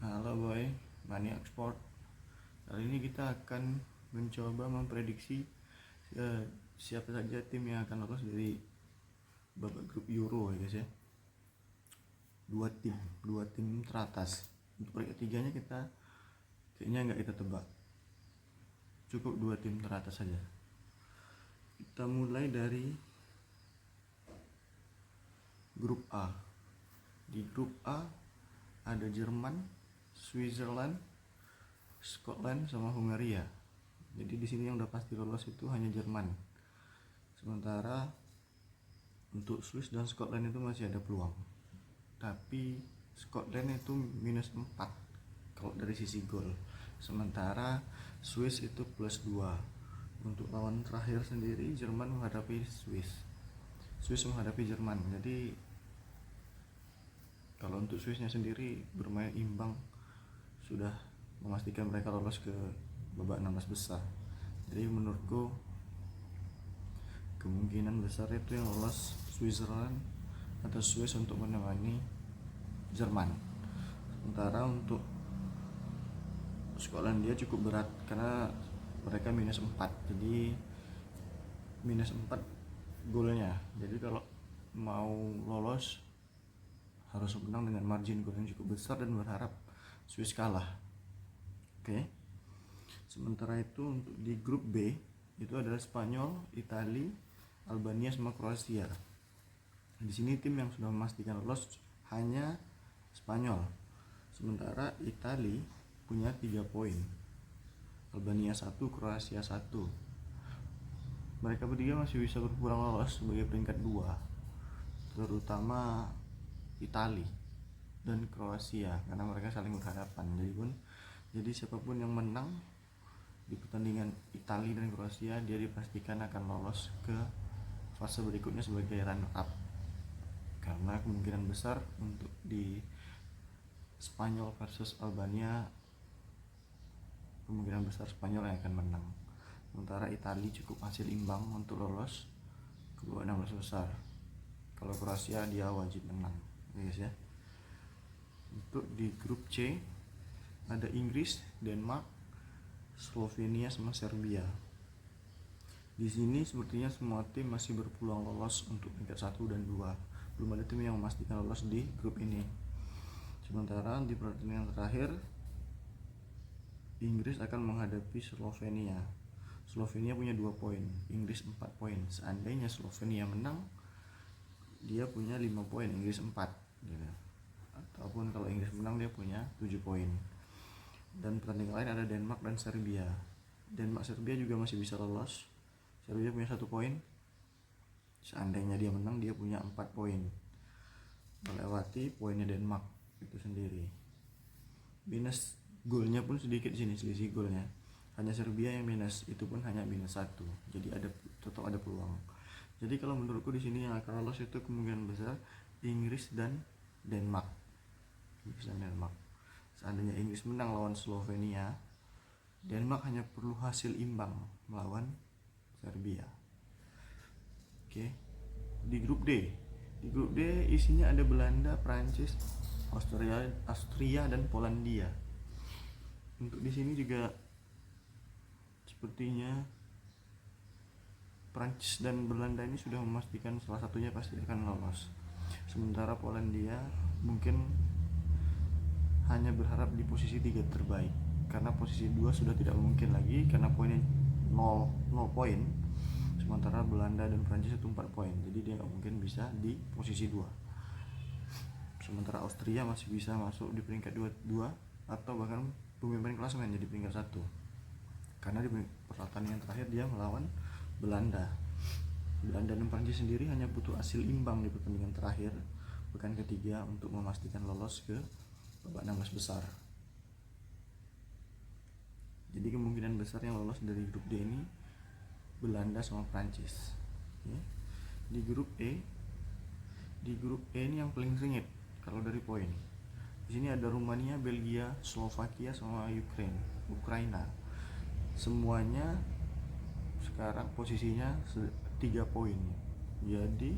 Halo boy, Maniac Sport. Kali ini kita akan mencoba memprediksi siapa saja tim yang akan lolos dari babak grup Euro ya guys ya. Dua tim teratas. Untuk peringkat tiganya kita kayaknya nggak kita tebak. Cukup dua tim teratas saja. Kita mulai dari grup A. Di grup A ada Jerman, Switzerland, Scotland sama Hungaria. Jadi di sini yang udah pasti lolos itu hanya Jerman. Sementara untuk Swiss dan Scotland itu masih ada peluang. Tapi Scotland itu minus 4 kalau dari sisi gol. Sementara Swiss itu plus 2. Untuk lawan terakhir sendiri Jerman menghadapi Swiss. Swiss menghadapi Jerman. Jadi kalau untuk Swissnya sendiri bermain imbang sudah memastikan mereka lolos ke babak 16 besar. Jadi menurutku kemungkinan besar itu yang lolos Switzerland atau Swiss untuk menemani Jerman. Sementara untuk Skotlandia cukup berat karena mereka minus 4. Jadi minus 4 golnya. Jadi kalau mau lolos harus menang dengan margin gol yang cukup besar dan berharap Swiss kalah. Oke. Sementara itu untuk di grup B itu adalah Spanyol, Italia, Albania sama Kroasia. Di sini tim yang sudah memastikan lolos hanya Spanyol. Sementara Italia punya 3 poin. Albania 1, Kroasia 1. Mereka bertiga masih bisa berpeluang lolos sebagai peringkat 2. Terutama Italia dan Kroasia karena mereka saling berhadapan. Jadi siapapun yang menang di pertandingan Italia dan Kroasia dia dipastikan akan lolos ke fase berikutnya sebagai runner up. Karena kemungkinan besar untuk di Spanyol versus Albania kemungkinan besar Spanyol yang akan menang. Sementara Italia cukup hasil imbang untuk lolos ke babak 16 besar. Kalau Kroasia dia wajib menang, guys ya. Untuk di grup C ada Inggris, Denmark, Slovenia sama Serbia. Di sini sepertinya semua tim masih berpeluang lolos untuk peringkat 1 dan 2. Belum ada tim yang memastikan lolos di grup ini. Sementara di pertandingan terakhir Inggris akan menghadapi Slovenia. Slovenia punya 2 poin, Inggris 4 poin. Seandainya Slovenia menang, dia punya 5 poin, Inggris 4 gitu. Ataupun kalau Inggris menang dia punya 7 poin. Dan pertandingan lain ada Denmark dan Serbia. Denmark Serbia juga masih bisa lolos. Serbia punya 1 poin. Seandainya dia menang dia punya 4 poin, melewati poinnya Denmark itu sendiri. Minus golnya pun sedikit sini, selisih golnya. Hanya Serbia yang minus, itu pun hanya minus 1. Jadi tetap ada peluang. Jadi kalau menurutku di sini yang akan lolos itu kemungkinan besar Inggris dan Denmark. Seandainya Inggris menang lawan Slovenia, Denmark hanya perlu hasil imbang melawan Serbia. Oke. Di grup D isinya ada Belanda, Prancis, Austria dan Polandia. Untuk di sini juga sepertinya Prancis dan Belanda ini sudah memastikan salah satunya pasti akan lolos. Sementara Polandia mungkin hanya berharap di posisi 3 terbaik karena posisi 2 sudah tidak mungkin lagi karena poinnya 0 poin. Sementara Belanda dan Prancis itu 4 poin. Jadi dia nggak mungkin bisa di posisi 2. Sementara Austria masih bisa masuk di peringkat 2 atau bahkan pemimpin klasemen jadi peringkat 1. Karena di pertandingan terakhir dia melawan Belanda dan Prancis sendiri hanya butuh hasil imbang di pertandingan terakhir pekan ketiga untuk memastikan lolos ke babak 16 besar. Jadi kemungkinan besar yang lolos dari grup D ini Belanda sama Prancis. Di grup E ini yang paling sengit kalau dari poin. Di sini ada Rumania, Belgia, Slovakia sama Ukraina. Semuanya sekarang posisinya 3 poin. Jadi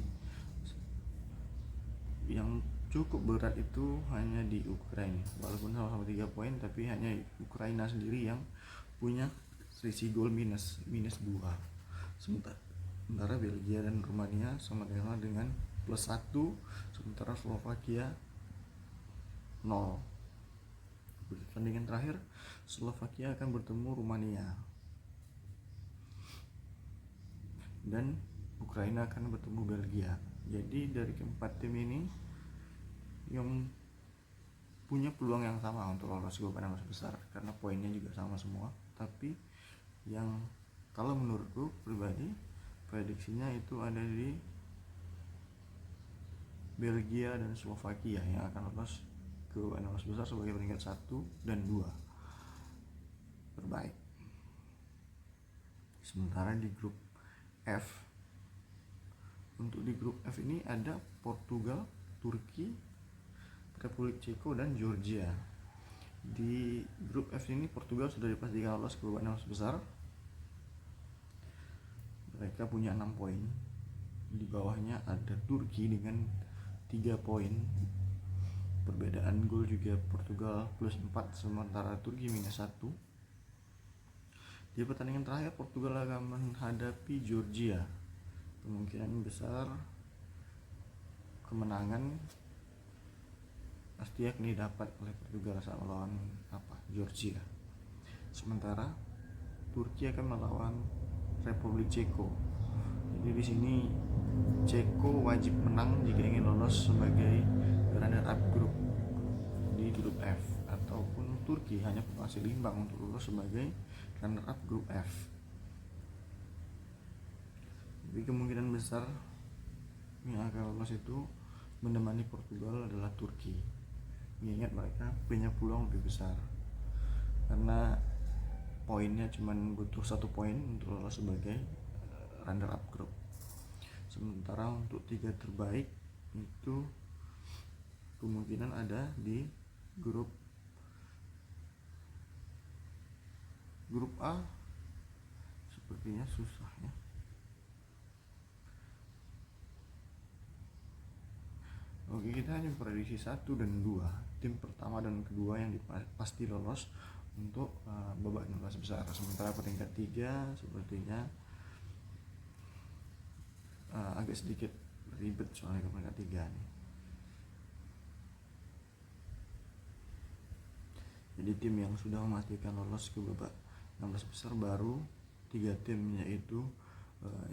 yang cukup berat itu hanya di Ukraina, walaupun sama-sama 3 poin, tapi hanya Ukraina sendiri yang punya selisih gol minus 2. Sementara Belgia dan Rumania sama-sama dengan plus 1, sementara Slovakia 0. Pertandingan terakhir Slovakia akan bertemu Rumania dan Ukraina akan bertemu Belgia. Jadi dari keempat tim ini yang punya peluang yang sama untuk lolos ke babak 16 besar karena poinnya juga sama semua. Tapi yang kalau menurutku pribadi prediksinya itu ada di Belgia dan Slovakia yang akan lolos ke babak 16 besar sebagai peringkat 1 dan 2 terbaik. Sementara di grup F, untuk di grup F ini ada Portugal, Turki, Republik Ceko dan Georgia. Di grup F ini Portugal sudah dipastikan lolos ke babak 16 besar. Mereka punya 6 poin. Di bawahnya ada Turki dengan 3 poin. Perbedaan gol juga Portugal plus 4 sementara Turki minus 1. Di pertandingan terakhir Portugal akan menghadapi Georgia. Kemungkinan besar kemenangan pasti akan didapat oleh Portugal saat melawan Georgia. Sementara Turki akan melawan Republik Ceko. Jadi di sini Ceko wajib menang jika ingin lolos sebagai runner up grup di grup F, ataupun Turki hanya berhasil imbang untuk lolos sebagai runner up grup F. Jadi kemungkinan besar yang akan lolos itu menemani Portugal adalah Turki. Mengingat mereka punya peluang lebih besar karena poinnya cuma butuh 1 poin untuk lolos sebagai runner up group. Sementara untuk 3 terbaik itu kemungkinan ada di grup A. Sepertinya susah ya. Oke, kita hanya prediksi 1 dan 2, tim pertama dan kedua yang pasti lolos untuk babak 16 besar. Sementara peringkat 3 sepertinya agak sedikit ribet soalnya ke peringkat 3 nih. Jadi tim yang sudah memastikan lolos ke babak 16 besar baru 3 tim, yaitu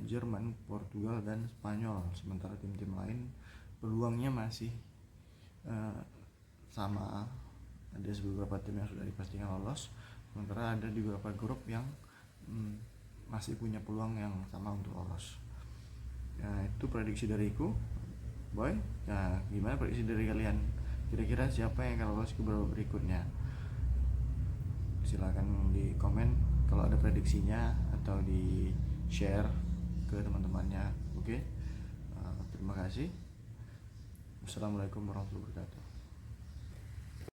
Jerman, Portugal dan Spanyol. Sementara tim-tim lain peluangnya masih sama, ada beberapa tim yang sudah dipastikan lolos, sementara ada di beberapa grup yang masih punya peluang yang sama untuk lolos. Itu prediksi dariku, boy. Gimana prediksi dari kalian? Kira-kira siapa yang akan lolos ke babak berikutnya? Silakan di komen kalau ada prediksinya atau di share ke teman-temannya. Oke. Terima kasih. Assalamualaikum warahmatullahi wabarakatuh.